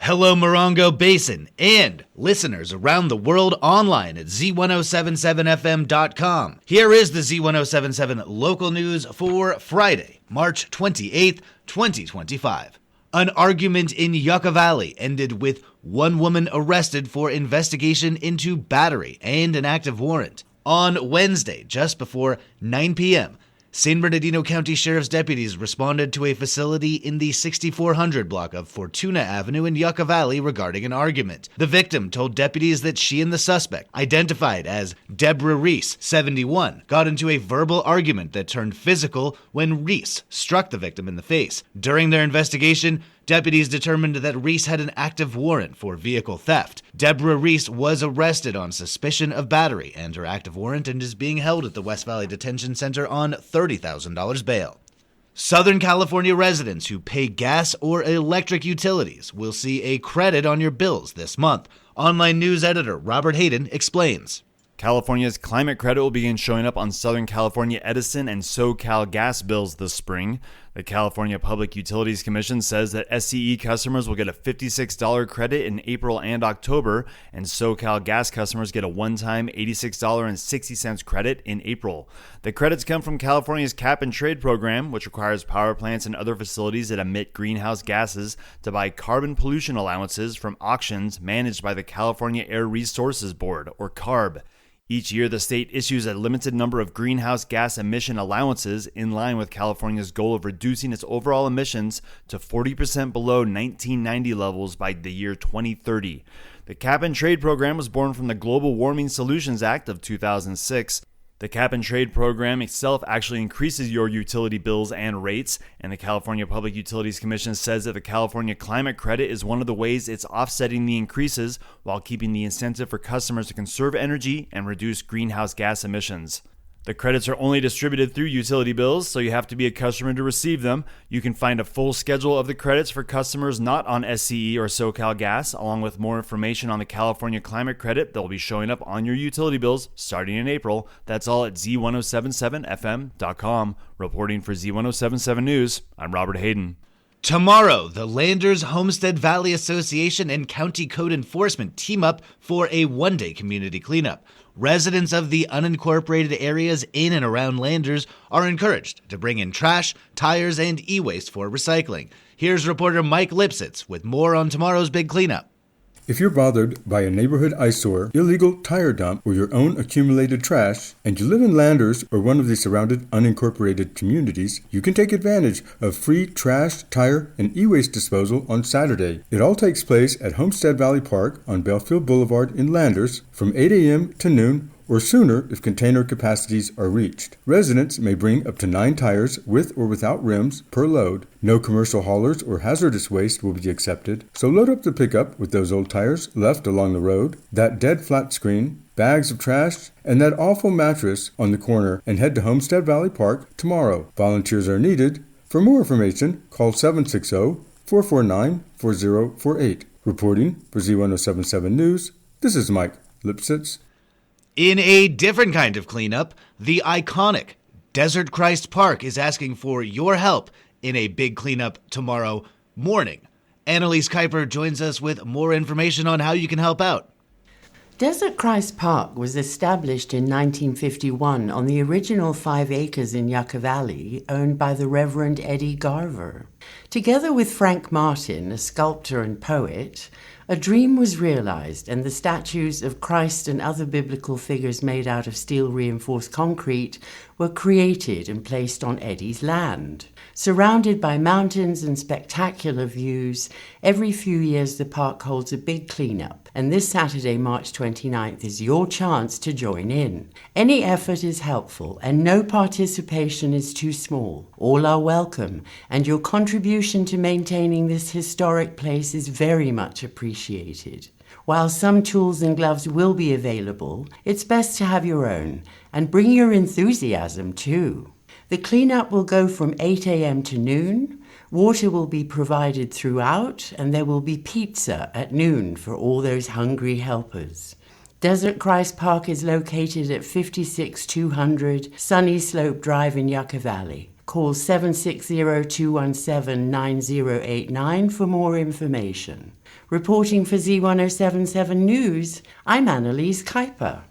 Hello, Morongo Basin, and listeners around the world online at Z107.7fm.com. Here is the Z107.7 local news for Friday, March 28th, 2025. An argument in Yucca Valley ended with one woman arrested for investigation into battery and an active warrant. On Wednesday, just before 9 p.m., San Bernardino County Sheriff's deputies responded to a facility in the 6400 block of Fortuna Avenue in Yucca Valley regarding an argument. The victim told deputies that she and the suspect, identified as Deborah Reese, 71, got into a verbal argument that turned physical when Reese struck the victim in the face. During their investigation, deputies determined that Reese had an active warrant for vehicle theft. Deborah Reese was arrested on suspicion of battery and her active warrant and is being held at the West Valley Detention Center on $30,000 bail. Southern California residents who pay gas or electric utilities will see a credit on your bills this month. Online news editor Robert Hayden explains. California's climate credit will begin showing up on Southern California Edison and SoCal gas bills this spring. The California Public Utilities Commission says that SCE customers will get a $56 credit in April and October, and SoCal gas customers get a one-time $86.60 credit in April. The credits come from California's cap and trade program, which requires power plants and other facilities that emit greenhouse gases to buy carbon pollution allowances from auctions managed by the California Air Resources Board, or CARB. Each year, the state issues a limited number of greenhouse gas emission allowances in line with California's goal of reducing its overall emissions to 40% below 1990 levels by the year 2030. The Cap and Trade program was born from the Global Warming Solutions Act of 2006. The Cap and Trade program itself actually increases your utility bills and rates, and the California Public Utilities Commission says that the California Climate Credit is one of the ways it's offsetting the increases while keeping the incentive for customers to conserve energy and reduce greenhouse gas emissions. The credits are only distributed through utility bills, so you have to be a customer to receive them. You can find a full schedule of the credits for customers not on SCE or SoCal Gas, along with more information on the California Climate Credit that will be showing up on your utility bills starting in April. That's all at Z107.7fm.com. Reporting for Z107.7 News, I'm Robert Hayden. Tomorrow, the Landers Homestead Valley Association and County Code Enforcement team up for a one-day community cleanup. Residents of the unincorporated areas in and around Landers are encouraged to bring in trash, tires, and e-waste for recycling. Here's reporter Mike Lipsitz with more on tomorrow's big cleanup. If you're bothered by a neighborhood eyesore, illegal tire dump, or your own accumulated trash, and you live in Landers or one of the surrounded unincorporated communities, you can take advantage of free trash, tire, and e-waste disposal on Saturday. It all takes place at Homestead Valley Park on Belfield Boulevard in Landers from 8 a.m. to noon or sooner if container capacities are reached. Residents may bring up to 9 tires with or without rims per load. No commercial haulers or hazardous waste will be accepted, so load up the pickup with those old tires left along the road, that dead flat screen, bags of trash, and that awful mattress on the corner, and head to Homestead Valley Park tomorrow. Volunteers are needed. For more information, call 760-449-4048. Reporting for Z107.7 News, this is Mike Lipsitz. In a different kind of cleanup, the iconic Desert Christ Park is asking for your help in a big cleanup tomorrow morning. Annalise Kuiper joins us with more information on how you can help out. Desert Christ Park was established in 1951 on the original 5 acres in Yucca Valley, owned by the Reverend Eddie Garver. Together with Frank Martin, a sculptor and poet, a dream was realized, and the statues of Christ and other biblical figures made out of steel-reinforced concrete were created and placed on Eddie's land. Surrounded by mountains and spectacular views, every few years the park holds a big cleanup, and this Saturday, March 29th, is your chance to join in. Any effort is helpful, and no participation is too small. All are welcome, and your contribution to maintaining this historic place is very much appreciated. While some tools and gloves will be available, it's best to have your own, and bring your enthusiasm too. The cleanup will go from 8 a.m. to noon. Water will be provided throughout, and there will be pizza at noon for all those hungry helpers. Desert Christ Park is located at 56200 Sunny Slope Drive in Yucca Valley. Call 760-217-9089 for more information. Reporting for Z107.7 News, I'm Annalise Kuiper.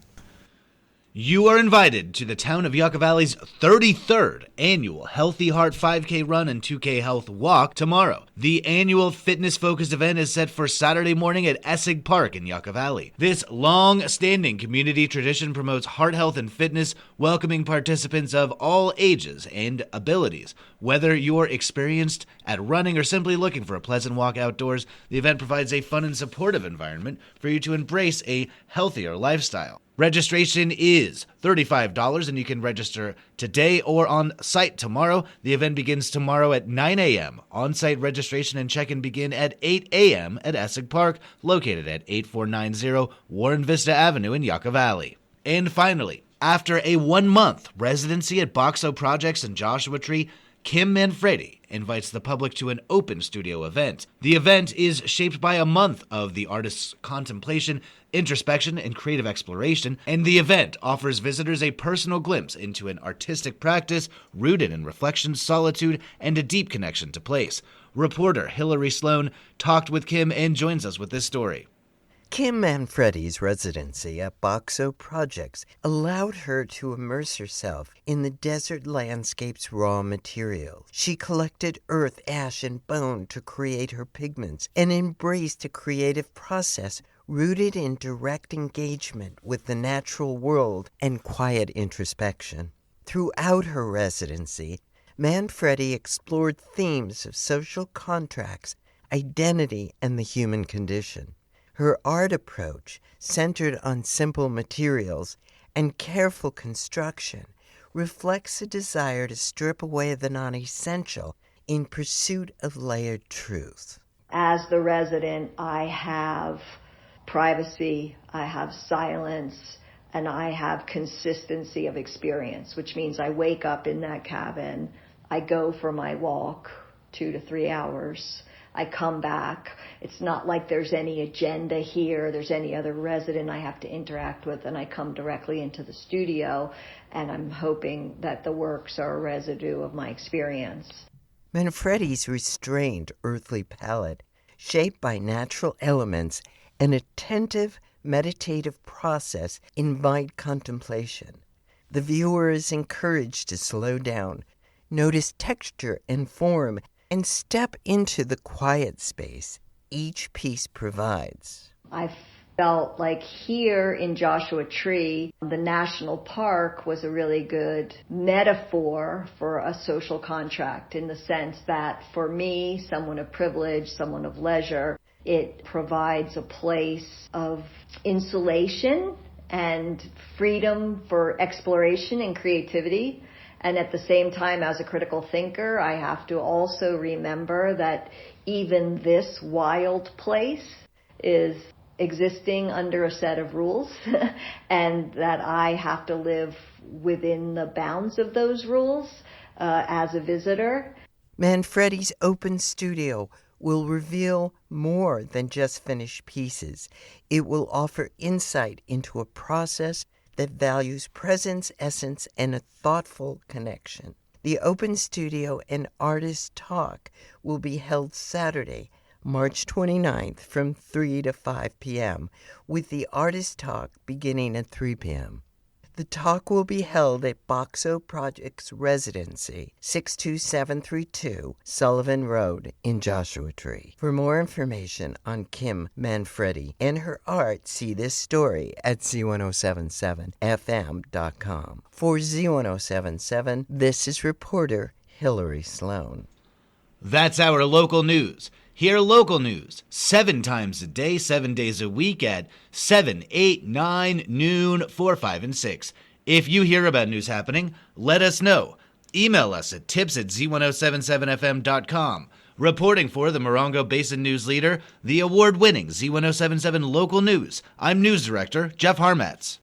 You are invited to the town of Yucca Valley's 33rd annual Healthy Heart 5K Run and 2K Health Walk tomorrow. The annual fitness-focused event is set for Saturday morning at Essig Park in Yucca Valley. This long-standing community tradition promotes heart health and fitness, welcoming participants of all ages and abilities. Whether you're experienced at running or simply looking for a pleasant walk outdoors, the event provides a fun and supportive environment for you to embrace a healthier lifestyle. Registration is $35, and you can register today or on site tomorrow. The event begins tomorrow at 9 a.m. On-site registration and check-in begin at 8 a.m. at Essig Park, located at 8490 Warren Vista Avenue in Yucca Valley. And finally, after a 1-month residency at Boxo Projects in Joshua Tree, Kim Manfredi invites the public to an open studio event. The event is shaped by a month of the artist's contemplation, introspection, and creative exploration, and the event offers visitors a personal glimpse into an artistic practice rooted in reflection, solitude, and a deep connection to place. Reporter Hillary Sloan talked with Kim and joins us with this story. Kim Manfredi's residency at Boxo Projects allowed her to immerse herself in the desert landscape's raw materials. She collected earth, ash, and bone to create her pigments and embraced a creative process rooted in direct engagement with the natural world and quiet introspection. Throughout her residency, Manfredi explored themes of social contracts, identity, and the human condition. Her art approach, centered on simple materials and careful construction, reflects a desire to strip away the non-essential in pursuit of layered truth. As the resident, I have privacy, I have silence, and I have consistency of experience, which means I wake up in that cabin, I go for my walk, 2 to 3 hours, I come back. It's not like there's any agenda here, there's any other resident I have to interact with, and I come directly into the studio, and I'm hoping that the works are a residue of my experience. Manfredi's restrained earthly palette, shaped by natural elements, an attentive meditative process invite contemplation. The viewer is encouraged to slow down, notice texture and form, and step into the quiet space each piece provides. I felt like here in Joshua Tree, the national park was a really good metaphor for a social contract, in the sense that for me, someone of privilege, someone of leisure, it provides a place of insulation and freedom for exploration and creativity. And at the same time, as a critical thinker, I have to also remember that even this wild place is existing under a set of rules and that I have to live within the bounds of those rules as a visitor. Manfredi's open studio will reveal more than just finished pieces. It will offer insight into a process that values presence, essence, and a thoughtful connection. The Open Studio and Artist Talk will be held Saturday, March 29th from 3 to 5 p.m., with the Artist Talk beginning at 3 p.m. The talk will be held at Boxo Projects Residency, 62732 Sullivan Road in Joshua Tree. For more information on Kim Manfredi and her art, see this story at Z107.7fm.com. For Z107.7, this is reporter Hillary Sloan. That's our local news. Hear local news 7 times a day, 7 days a week at 7, 8, 9, noon, 4, 5, and 6. If you hear about news happening, let us know. Email us at tips@z1077fm.com. Reporting for the Morongo Basin News Leader, the award-winning Z107.7 Local News, I'm News Director Jeff Harmatz.